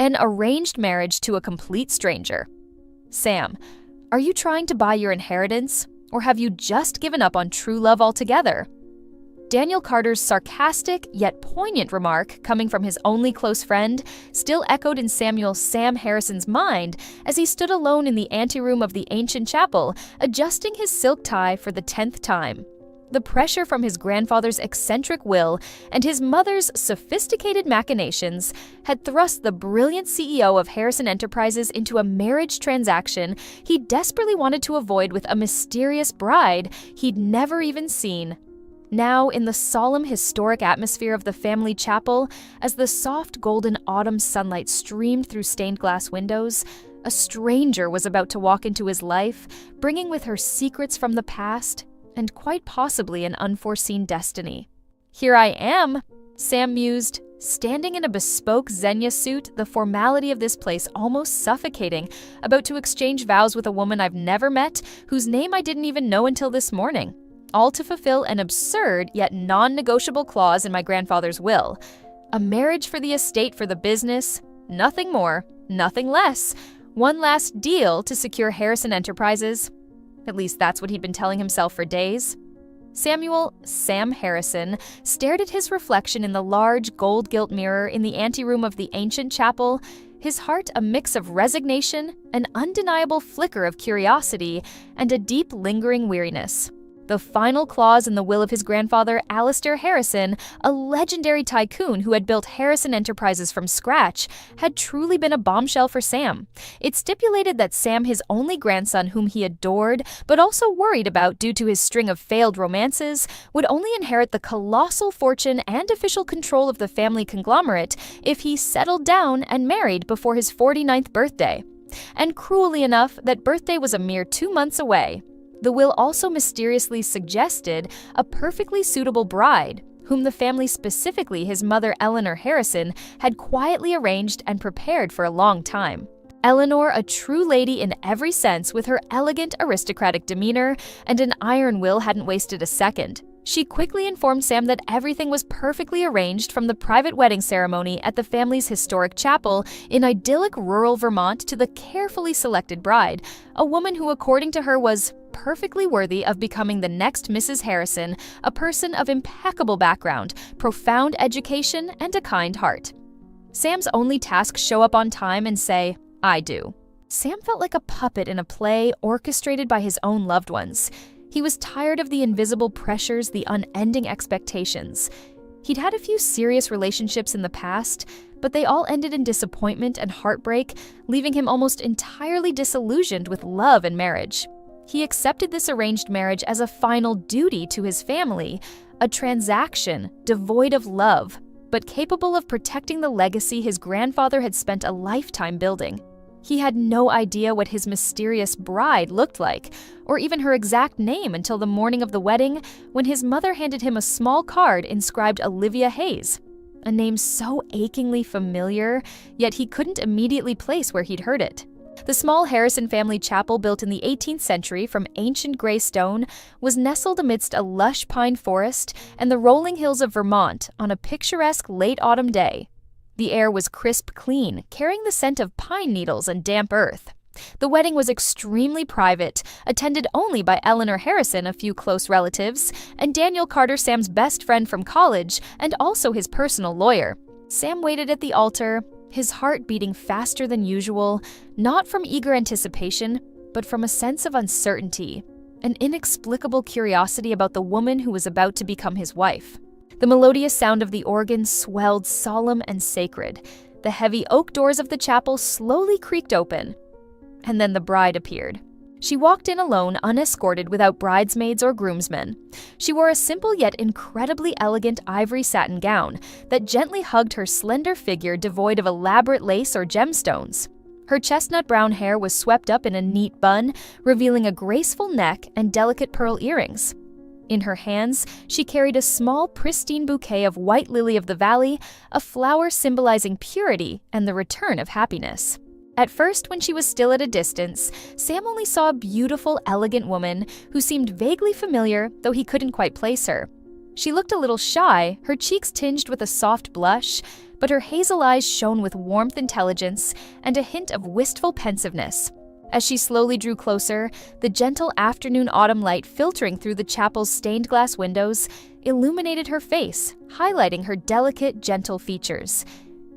An arranged marriage to a complete stranger. Sam, are you trying to buy your inheritance, or have you just given up on true love altogether? Daniel Carter's sarcastic yet poignant remark, coming from his only close friend, still echoed in Samuel Sam Harrison's mind as he stood alone in the anteroom of the ancient chapel, adjusting his silk tie for the 10th time. The pressure from his grandfather's eccentric will and his mother's sophisticated machinations had thrust the brilliant CEO of Harrison Enterprises into a marriage transaction he desperately wanted to avoid with a mysterious bride he'd never even seen. Now, in the solemn, historic atmosphere of the family chapel, as the soft golden autumn sunlight streamed through stained glass windows, a stranger was about to walk into his life, bringing with her secrets from the past and quite possibly an unforeseen destiny. "Here I am," Sam mused, standing in a bespoke Xenia suit, the formality of this place almost suffocating, about to exchange vows with a woman I've never met, whose name I didn't even know until this morning. All to fulfill an absurd yet non-negotiable clause in my grandfather's will. A marriage for the estate, for the business, nothing more, nothing less. One last deal to secure Harrison Enterprises. At least that's what he'd been telling himself for days. Samuel Sam Harrison stared at his reflection in the large gold-gilt mirror in the anteroom of the ancient chapel, his heart a mix of resignation, an undeniable flicker of curiosity, and a deep lingering weariness. The final clause in the will of his grandfather, Alistair Harrison, a legendary tycoon who had built Harrison Enterprises from scratch, had truly been a bombshell for Sam. It stipulated that Sam, his only grandson whom he adored, but also worried about due to his string of failed romances, would only inherit the colossal fortune and official control of the family conglomerate if he settled down and married before his 49th birthday. And cruelly enough, that birthday was a mere 2 months away. The will also mysteriously suggested a perfectly suitable bride, whom the family, specifically his mother Eleanor Harrison, had quietly arranged and prepared for a long time. Eleanor, a true lady in every sense, with her elegant aristocratic demeanor and an iron will, hadn't wasted a second. She quickly informed Sam that everything was perfectly arranged, from the private wedding ceremony at the family's historic chapel in idyllic rural Vermont to the carefully selected bride, a woman who, according to her, was perfectly worthy of becoming the next Mrs. Harrison, a person of impeccable background, profound education, and a kind heart. Sam's only task: show up on time and say, "I do." Sam felt like a puppet in a play orchestrated by his own loved ones. He was tired of the invisible pressures, the unending expectations. He'd had a few serious relationships in the past, but they all ended in disappointment and heartbreak, leaving him almost entirely disillusioned with love and marriage. He accepted this arranged marriage as a final duty to his family, a transaction devoid of love, but capable of protecting the legacy his grandfather had spent a lifetime building. He had no idea what his mysterious bride looked like, or even her exact name, until the morning of the wedding, when his mother handed him a small card inscribed Olivia Hayes, a name so achingly familiar, yet he couldn't immediately place where he'd heard it. The small Harrison family chapel, built in the 18th century from ancient gray stone, was nestled amidst a lush pine forest and the rolling hills of Vermont on a picturesque late autumn day. The air was crisp clean, carrying the scent of pine needles and damp earth. The wedding was extremely private, attended only by Eleanor Harrison, a few close relatives, and Daniel Carter, Sam's best friend from college, and also his personal lawyer. Sam waited at the altar, his heart beating faster than usual, not from eager anticipation, but from a sense of uncertainty, an inexplicable curiosity about the woman who was about to become his wife. The melodious sound of the organ swelled solemn and sacred. The heavy oak doors of the chapel slowly creaked open. And then the bride appeared. She walked in alone, unescorted, without bridesmaids or groomsmen. She wore a simple yet incredibly elegant ivory satin gown that gently hugged her slender figure, devoid of elaborate lace or gemstones. Her chestnut brown hair was swept up in a neat bun, revealing a graceful neck and delicate pearl earrings. In her hands, she carried a small, pristine bouquet of white lily of the valley, a flower symbolizing purity and the return of happiness. At first, when she was still at a distance, Sam only saw a beautiful, elegant woman who seemed vaguely familiar, though he couldn't quite place her. She looked a little shy, her cheeks tinged with a soft blush, but her hazel eyes shone with warmth, intelligence, and a hint of wistful pensiveness. As she slowly drew closer, the gentle afternoon autumn light filtering through the chapel's stained glass windows illuminated her face, highlighting her delicate, gentle features.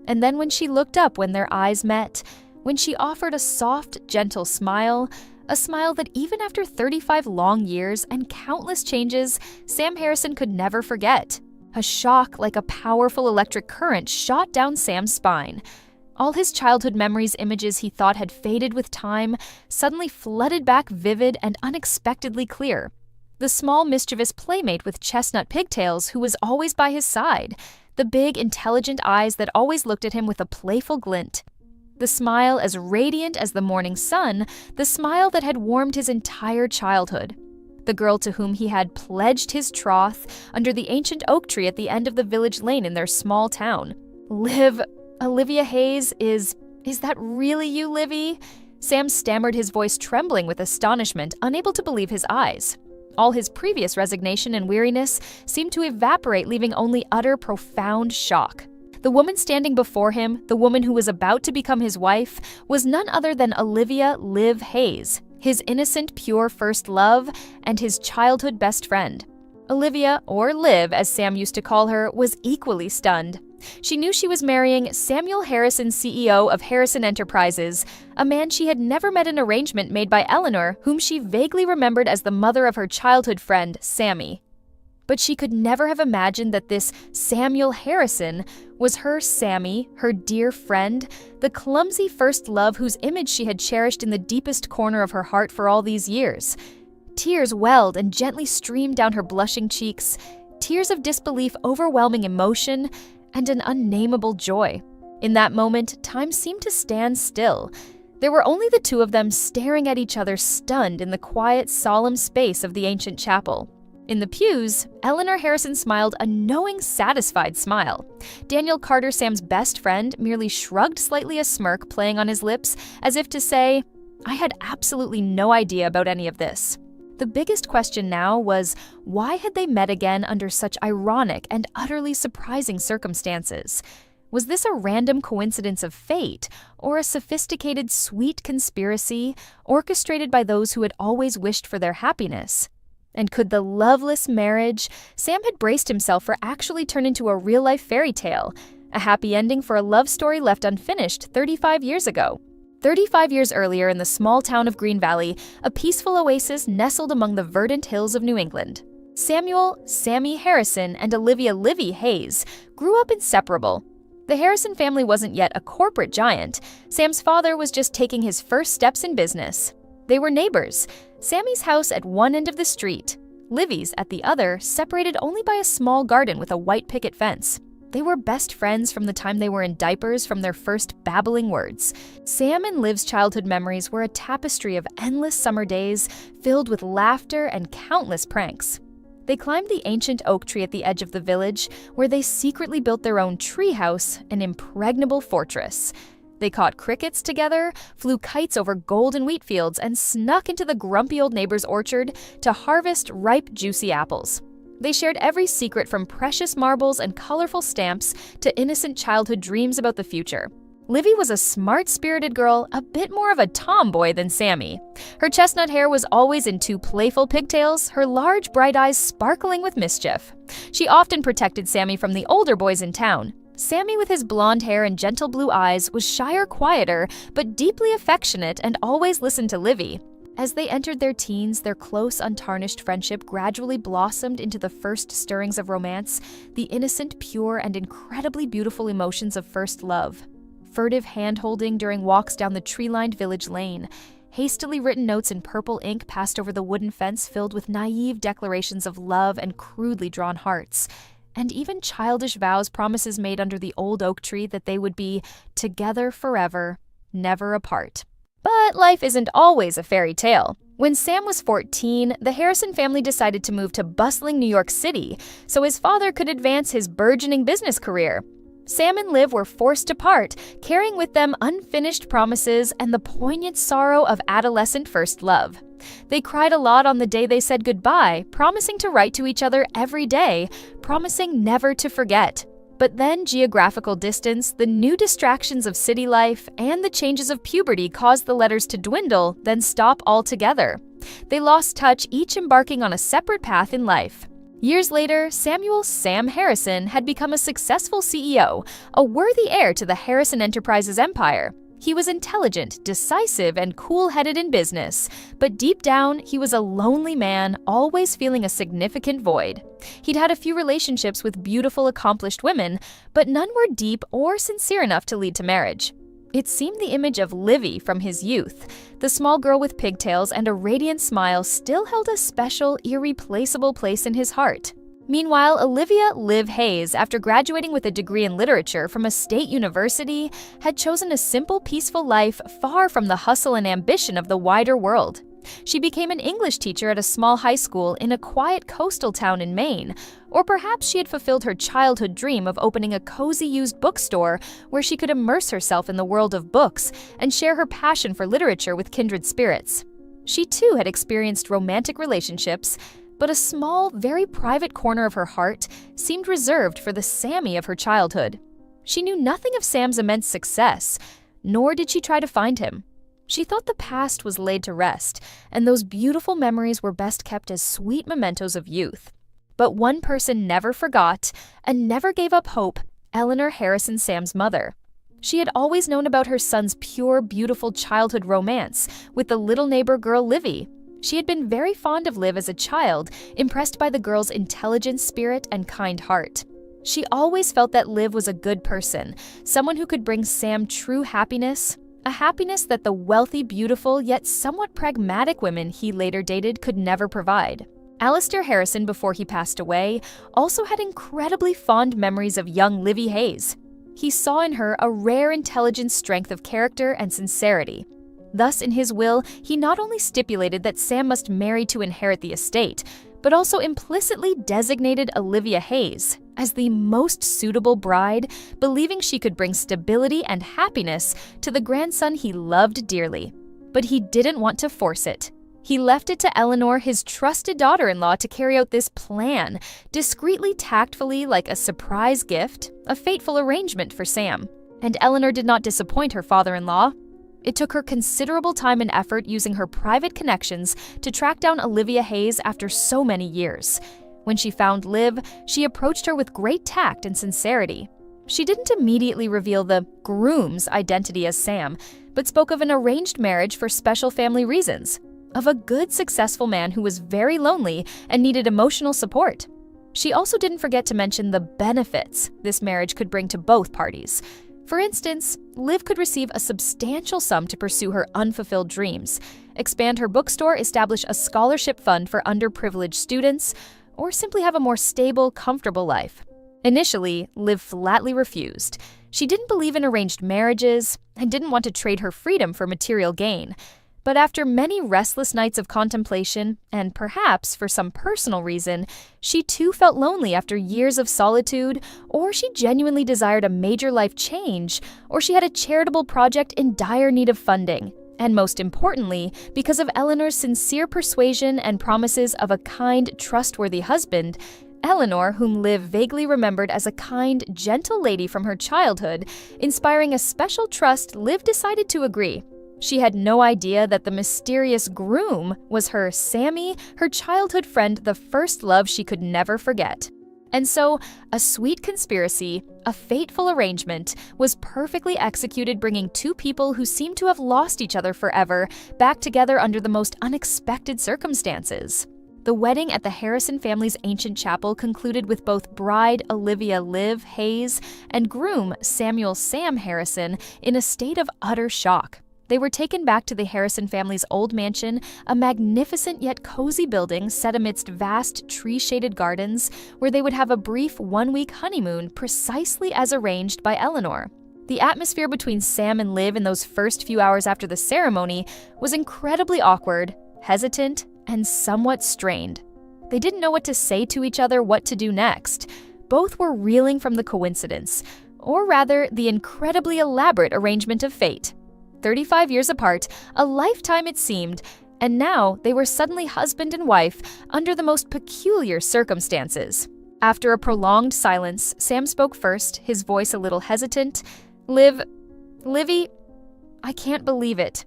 And then when she looked up when their eyes met, when she offered a soft, gentle smile, a smile that even after 35 long years and countless changes, Sam Harrison could never forget. A shock like a powerful electric current shot down Sam's spine. All his childhood memories, images he thought had faded with time, suddenly flooded back vivid and unexpectedly clear. The small, mischievous playmate with chestnut pigtails who was always by his side. The big, intelligent eyes that always looked at him with a playful glint. The smile as radiant as the morning sun, the smile that had warmed his entire childhood. The girl to whom he had pledged his troth under the ancient oak tree at the end of the village lane in their small town. Olivia Hayes, is that really you, Livy? Sam stammered, his voice trembling with astonishment, unable to believe his eyes. All his previous resignation and weariness seemed to evaporate, leaving only utter, profound shock. The woman standing before him, the woman who was about to become his wife, was none other than Olivia Liv Hayes, his innocent, pure first love, and his childhood best friend. Olivia, or Liv as Sam used to call her, was equally stunned. She knew she was marrying Samuel Harrison, CEO of Harrison Enterprises, a man she had never met. An arrangement made by Eleanor, whom she vaguely remembered as the mother of her childhood friend, Sammy. But she could never have imagined that this Samuel Harrison was her Sammy, her dear friend, the clumsy first love whose image she had cherished in the deepest corner of her heart for all these years. Tears welled and gently streamed down her blushing cheeks, tears of disbelief, overwhelming emotion, and an unnameable joy. In that moment, time seemed to stand still. There were only the two of them staring at each other, stunned in the quiet, solemn space of the ancient chapel. In the pews, Eleanor Harrison smiled a knowing, satisfied smile. Daniel Carter, Sam's best friend, merely shrugged slightly, a smirk playing on his lips, as if to say, "I had absolutely no idea about any of this." The biggest question now was, why had they met again under such ironic and utterly surprising circumstances? Was this a random coincidence of fate, or a sophisticated, sweet conspiracy orchestrated by those who had always wished for their happiness? And could the loveless marriage Sam had braced himself for actually turn into a real-life fairy tale, a happy ending for a love story left unfinished 35 years ago? 35 years earlier, in the small town of Green Valley, a peaceful oasis nestled among the verdant hills of New England. Sammy Harrison and Olivia Livy Hayes grew up inseparable. The Harrison family wasn't yet a corporate giant. Sam's father was just taking his first steps in business. They were neighbors, Sammy's house at one end of the street, Livy's at the other, separated only by a small garden with a white picket fence. They were best friends from the time they were in diapers, from their first babbling words. Sam and Liv's childhood memories were a tapestry of endless summer days filled with laughter and countless pranks. They climbed the ancient oak tree at the edge of the village, where they secretly built their own treehouse, an impregnable fortress. They caught crickets together, flew kites over golden wheat fields, and snuck into the grumpy old neighbor's orchard to harvest ripe, juicy apples. They shared every secret, from precious marbles and colorful stamps to innocent childhood dreams about the future. Livy was a smart-spirited girl, a bit more of a tomboy than Sammy. Her chestnut hair was always in two playful pigtails, her large, bright eyes sparkling with mischief. She often protected Sammy from the older boys in town. Sammy, with his blonde hair and gentle blue eyes, was shyer, quieter, but deeply affectionate and always listened to Livy. As they entered their teens, their close, untarnished friendship gradually blossomed into the first stirrings of romance, the innocent, pure, and incredibly beautiful emotions of first love. Furtive hand-holding during walks down the tree-lined village lane, hastily written notes in purple ink passed over the wooden fence filled with naive declarations of love and crudely drawn hearts, and even childish vows, promises made under the old oak tree that they would be together forever, never apart. But life isn't always a fairy tale. When Sam was 14, the Harrison family decided to move to bustling New York City so his father could advance his burgeoning business career. Sam and Liv were forced apart, carrying with them unfinished promises and the poignant sorrow of adolescent first love. They cried a lot on the day they said goodbye, promising to write to each other every day, promising never to forget. But then geographical distance, the new distractions of city life, and the changes of puberty caused the letters to dwindle, then stop altogether. They lost touch, each embarking on a separate path in life. Years later, Samuel "Sam" Harrison had become a successful CEO, a worthy heir to the Harrison Enterprises empire. He was intelligent, decisive, and cool-headed in business, but deep down, he was a lonely man, always feeling a significant void. He'd had a few relationships with beautiful, accomplished women, but none were deep or sincere enough to lead to marriage. It seemed the image of Livy from his youth, the small girl with pigtails and a radiant smile, still held a special, irreplaceable place in his heart. Meanwhile, Olivia "Liv" Hayes, after graduating with a degree in literature from a state university, had chosen a simple, peaceful life far from the hustle and ambition of the wider world. She became an English teacher at a small high school in a quiet coastal town in Maine, or perhaps she had fulfilled her childhood dream of opening a cozy used bookstore where she could immerse herself in the world of books and share her passion for literature with kindred spirits. She too had experienced romantic relationships, but a small, very private corner of her heart seemed reserved for the Sammy of her childhood. She knew nothing of Sam's immense success, nor did she try to find him. She thought the past was laid to rest, and those beautiful memories were best kept as sweet mementos of youth. But one person never forgot and never gave up hope: Eleanor Harrison, Sam's mother. She had always known about her son's pure, beautiful childhood romance with the little neighbor girl Livy. She had been very fond of Liv as a child, impressed by the girl's intelligent spirit and kind heart. She always felt that Liv was a good person, someone who could bring Sam true happiness, a happiness that the wealthy, beautiful, yet somewhat pragmatic women he later dated could never provide. Alistair Harrison, before he passed away, also had incredibly fond memories of young Livy Hayes. He saw in her a rare intelligent strength of character and sincerity. Thus, in his will, he not only stipulated that Sam must marry to inherit the estate, but also implicitly designated Olivia Hayes as the most suitable bride, believing she could bring stability and happiness to the grandson he loved dearly. But he didn't want to force it. He left it to Eleanor, his trusted daughter-in-law, to carry out this plan, discreetly, tactfully, like a surprise gift, a fateful arrangement for Sam. And Eleanor did not disappoint her father-in-law. It took her considerable time and effort, using her private connections, to track down Olivia Hayes after so many years. When she found Liv, she approached her with great tact and sincerity. She didn't immediately reveal the groom's identity as Sam, but spoke of an arranged marriage for special family reasons, of a good, successful man who was very lonely and needed emotional support. She also didn't forget to mention the benefits this marriage could bring to both parties. For instance, Liv could receive a substantial sum to pursue her unfulfilled dreams, expand her bookstore, establish a scholarship fund for underprivileged students, or simply have a more stable, comfortable life. Initially, Liv flatly refused. She didn't believe in arranged marriages and didn't want to trade her freedom for material gain. But after many restless nights of contemplation, and perhaps for some personal reason, she too felt lonely after years of solitude, or she genuinely desired a major life change, or she had a charitable project in dire need of funding. And most importantly, because of Eleanor's sincere persuasion and promises of a kind, trustworthy husband, Eleanor, whom Liv vaguely remembered as a kind, gentle lady from her childhood, inspiring a special trust, Liv decided to agree. She had no idea that the mysterious groom was her Sammy, her childhood friend, the first love she could never forget. And so, a sweet conspiracy, a fateful arrangement, was perfectly executed, bringing two people who seemed to have lost each other forever back together under the most unexpected circumstances. The wedding at the Harrison family's ancient chapel concluded with both bride Olivia Liv Hayes and groom Samuel "Sam" Harrison in a state of utter shock. They were taken back to the Harrison family's old mansion, a magnificent yet cozy building set amidst vast tree-shaded gardens, where they would have a brief one-week honeymoon precisely as arranged by Eleanor. The atmosphere between Sam and Liv in those first few hours after the ceremony was incredibly awkward, hesitant, and somewhat strained. They didn't know what to say to each other, what to do next. Both were reeling from the coincidence, or rather, the incredibly elaborate arrangement of fate. 35 years apart, a lifetime it seemed, and now they were suddenly husband and wife under the most peculiar circumstances. After a prolonged silence, Sam spoke first, his voice a little hesitant. Livy, I can't believe it.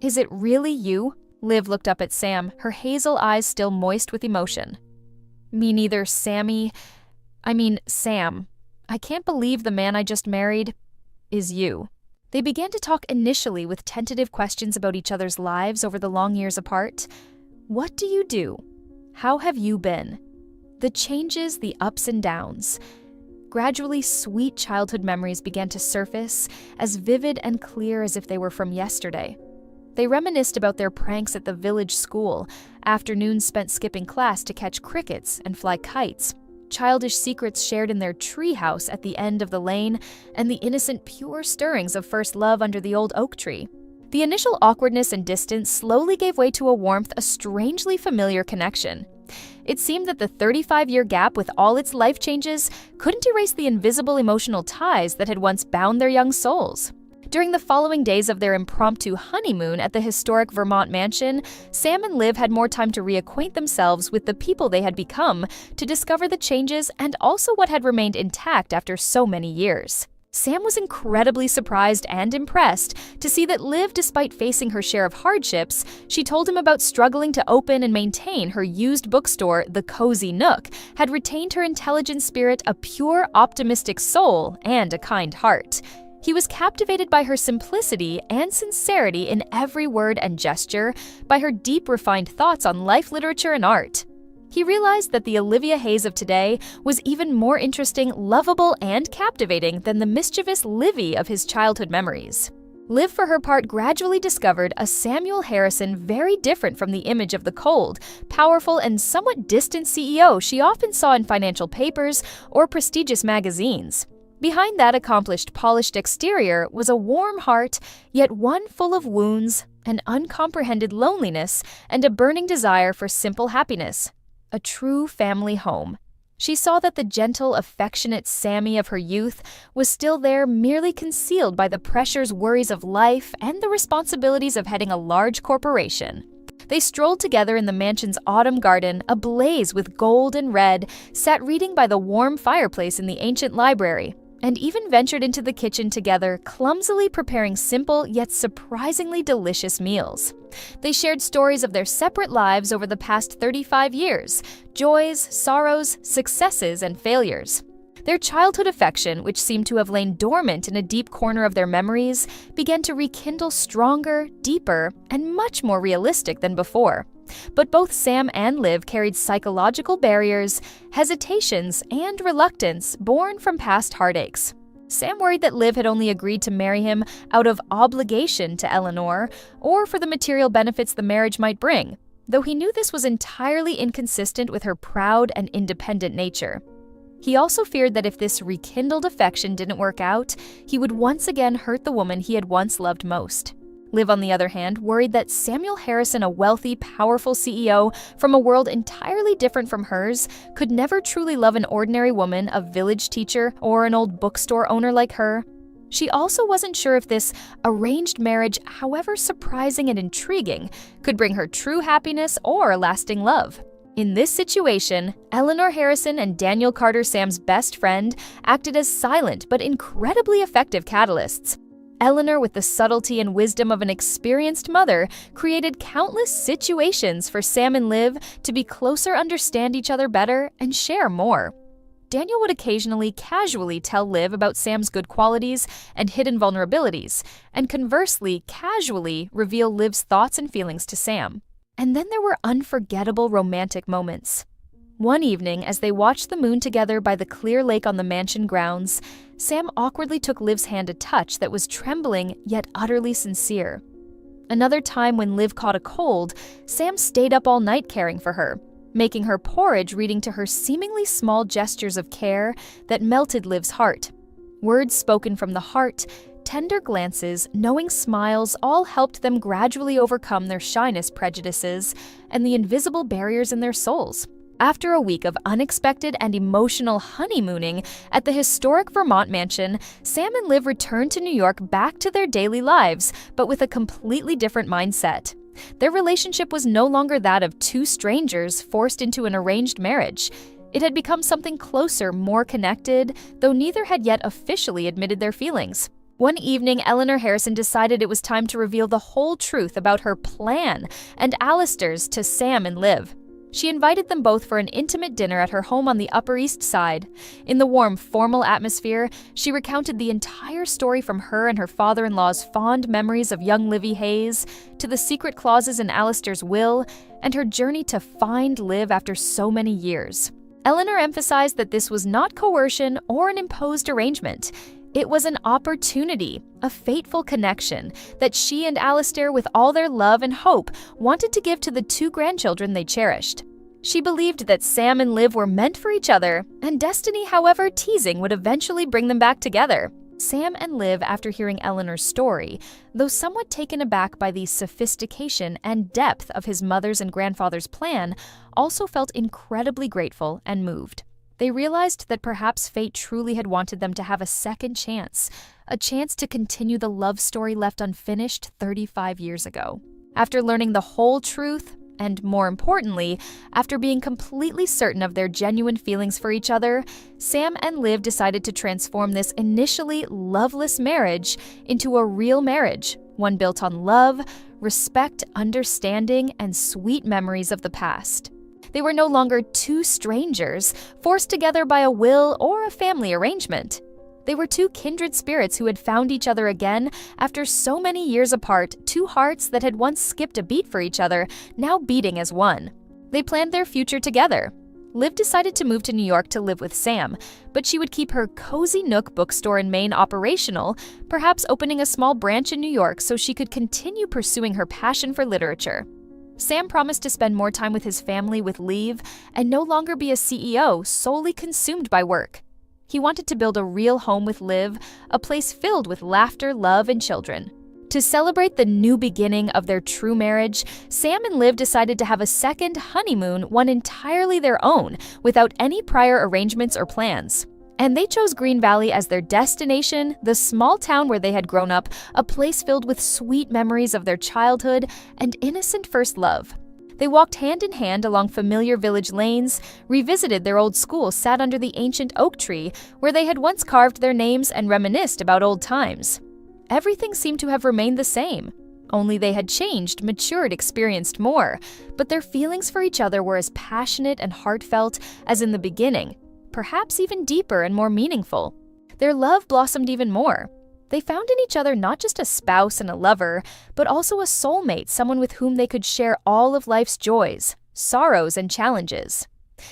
Is it really you? Liv looked up at Sam, her hazel eyes still moist with emotion. Me neither, Sam. I can't believe the man I just married is you. They began to talk initially with tentative questions about each other's lives over the long years apart. What do you do? How have you been? The changes, the ups and downs. Gradually, sweet childhood memories began to surface, as vivid and clear as if they were from yesterday. They reminisced about their pranks at the village school, afternoons spent skipping class to catch crickets and fly kites, childish secrets shared in their treehouse at the end of the lane, and the innocent, pure stirrings of first love under the old oak tree. The initial awkwardness and distance slowly gave way to a warmth, a strangely familiar connection. It seemed that the 35-year gap with all its life changes couldn't erase the invisible emotional ties that had once bound their young souls. During the following days of their impromptu honeymoon at the historic Vermont mansion, Sam and Liv had more time to reacquaint themselves with the people they had become, to discover the changes and also what had remained intact after so many years. Sam was incredibly surprised and impressed to see that Liv, despite facing her share of hardships, she told him about struggling to open and maintain her used bookstore, The Cozy Nook, had retained her intelligent spirit, a pure, optimistic soul, and a kind heart. He was captivated by her simplicity and sincerity in every word and gesture, by her deep, refined thoughts on life, literature, and art. He realized that the Olivia Hayes of today was even more interesting, lovable, and captivating than the mischievous Livy of his childhood memories. Liv, for her part, gradually discovered a Samuel Harrison very different from the image of the cold, powerful, and somewhat distant CEO she often saw in financial papers or prestigious magazines. Behind that accomplished, polished exterior was a warm heart, yet one full of wounds, an uncomprehended loneliness, and a burning desire for simple happiness. A true family home. She saw that the gentle, affectionate Sammy of her youth was still there, merely concealed by the pressures, worries of life, and the responsibilities of heading a large corporation. They strolled together in the mansion's autumn garden, ablaze with gold and red, sat reading by the warm fireplace in the ancient library, and even ventured into the kitchen together, clumsily preparing simple yet surprisingly delicious meals. They shared stories of their separate lives over the past 35 years, joys, sorrows, successes, and failures. Their childhood affection, which seemed to have lain dormant in a deep corner of their memories, began to rekindle stronger, deeper, and much more realistic than before. But both Sam and Liv carried psychological barriers, hesitations, and reluctance born from past heartaches. Sam worried that Liv had only agreed to marry him out of obligation to Eleanor, or for the material benefits the marriage might bring, though he knew this was entirely inconsistent with her proud and independent nature. He also feared that if this rekindled affection didn't work out, he would once again hurt the woman he had once loved most. Liv, on the other hand, worried that Samuel Harrison, a wealthy, powerful CEO from a world entirely different from hers, could never truly love an ordinary woman, a village teacher, or an old bookstore owner like her. She also wasn't sure if this arranged marriage, however surprising and intriguing, could bring her true happiness or lasting love. In this situation, Eleanor Harrison and Daniel Carter, Sam's best friend, acted as silent but incredibly effective catalysts. Eleanor, with the subtlety and wisdom of an experienced mother, created countless situations for Sam and Liv to be closer, understand each other better, and share more. Daniel would occasionally casually tell Liv about Sam's good qualities and hidden vulnerabilities, and conversely, casually reveal Liv's thoughts and feelings to Sam. And then there were unforgettable romantic moments. One evening, as they watched the moon together by the clear lake on the mansion grounds, Sam awkwardly took Liv's hand a touch that was trembling yet utterly sincere. Another time when Liv caught a cold, Sam stayed up all night caring for her, making her porridge, reading to her seemingly small gestures of care that melted Liv's heart. Words spoken from the heart, tender glances, knowing smiles all helped them gradually overcome their shyness, prejudices, and the invisible barriers in their souls. After a week of unexpected and emotional honeymooning at the historic Vermont mansion, Sam and Liv returned to New York, back to their daily lives, but with a completely different mindset. Their relationship was no longer that of two strangers forced into an arranged marriage. It had become something closer, more connected, though neither had yet officially admitted their feelings. One evening, Eleanor Harrison decided it was time to reveal the whole truth about her plan and Alistair's to Sam and Liv. She invited them both for an intimate dinner at her home on the Upper East Side. In the warm, formal atmosphere, she recounted the entire story from her and her father-in-law's fond memories of young Livy Hayes, to the secret clauses in Alistair's will, and her journey to find Liv after so many years. Eleanor emphasized that this was not coercion or an imposed arrangement. It was an opportunity, a fateful connection, that she and Alistair, with all their love and hope, wanted to give to the 2 grandchildren they cherished. She believed that Sam and Liv were meant for each other, and destiny, however teasing, would eventually bring them back together. Sam and Liv, after hearing Eleanor's story, though somewhat taken aback by the sophistication and depth of his mother's and grandfather's plan, also felt incredibly grateful and moved. They realized that perhaps fate truly had wanted them to have a second chance, a chance to continue the love story left unfinished 35 years ago. After learning the whole truth, and more importantly, after being completely certain of their genuine feelings for each other, Sam and Liv decided to transform this initially loveless marriage into a real marriage, one built on love, respect, understanding, and sweet memories of the past. They were no longer 2 strangers, forced together by a will or a family arrangement. They were 2 kindred spirits who had found each other again after so many years apart, 2 hearts that had once skipped a beat for each other, now beating as one. They planned their future together. Liv decided to move to New York to live with Sam, but she would keep her Cozy Nook bookstore in Maine operational, perhaps opening a small branch in New York so she could continue pursuing her passion for literature. Sam promised to spend more time with his family with leave and no longer be a CEO solely consumed by work. He wanted to build a real home with Liv, a place filled with laughter, love, and children. To celebrate the new beginning of their true marriage, Sam and Liv decided to have a second honeymoon, one entirely their own, without any prior arrangements or plans. And they chose Green Valley as their destination, the small town where they had grown up, a place filled with sweet memories of their childhood and innocent first love. They walked hand in hand along familiar village lanes, revisited their old school, sat under the ancient oak tree where they had once carved their names, and reminisced about old times. Everything seemed to have remained the same, only they had changed, matured, experienced more, but their feelings for each other were as passionate and heartfelt as in the beginning, perhaps even deeper and more meaningful. Their love blossomed even more. They found in each other not just a spouse and a lover, but also a soulmate, someone with whom they could share all of life's joys, sorrows, and challenges.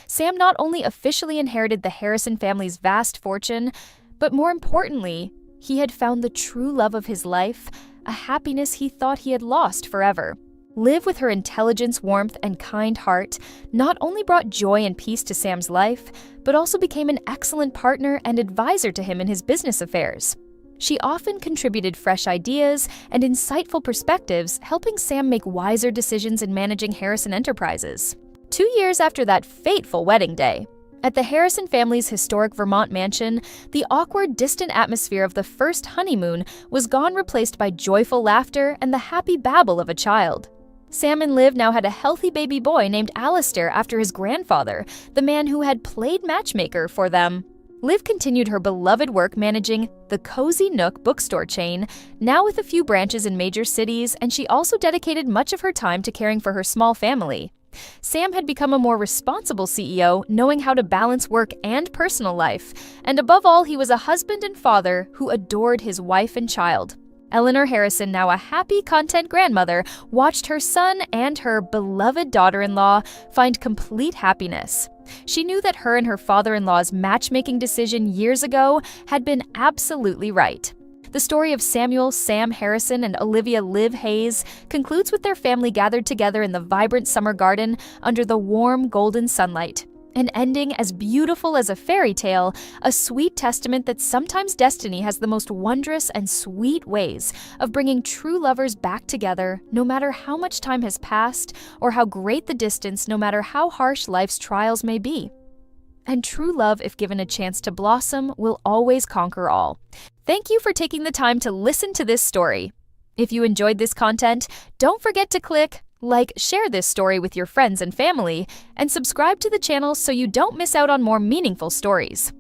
Sam not only officially inherited the Harrison family's vast fortune, but more importantly, he had found the true love of his life, a happiness he thought he had lost forever. Liv, with her intelligence, warmth, and kind heart, not only brought joy and peace to Sam's life, but also became an excellent partner and advisor to him in his business affairs. She often contributed fresh ideas and insightful perspectives, helping Sam make wiser decisions in managing Harrison Enterprises. 2 years after that fateful wedding day, at the Harrison family's historic Vermont mansion, the awkward, distant atmosphere of the first honeymoon was gone, replaced by joyful laughter and the happy babble of a child. Sam and Liv now had a healthy baby boy named Alistair after his grandfather, the man who had played matchmaker for them. Liv continued her beloved work managing the Cozy Nook bookstore chain, now with a few branches in major cities, and she also dedicated much of her time to caring for her small family. Sam had become a more responsible CEO, knowing how to balance work and personal life, and above all, he was a husband and father who adored his wife and child. Eleanor Harrison, now a happy content grandmother, watched her son and her beloved daughter-in-law find complete happiness. She knew that her and her father-in-law's matchmaking decision years ago had been absolutely right. The story of Samuel Sam Harrison and Olivia Liv Hayes concludes with their family gathered together in the vibrant summer garden under the warm golden sunlight. An ending as beautiful as a fairy tale, a sweet testament that sometimes destiny has the most wondrous and sweet ways of bringing true lovers back together, no matter how much time has passed or how great the distance, no matter how harsh life's trials may be. And true love, if given a chance to blossom, will always conquer all. Thank you for taking the time to listen to this story. If you enjoyed this content, don't forget to click Like, share this story with your friends and family, and subscribe to the channel so you don't miss out on more meaningful stories.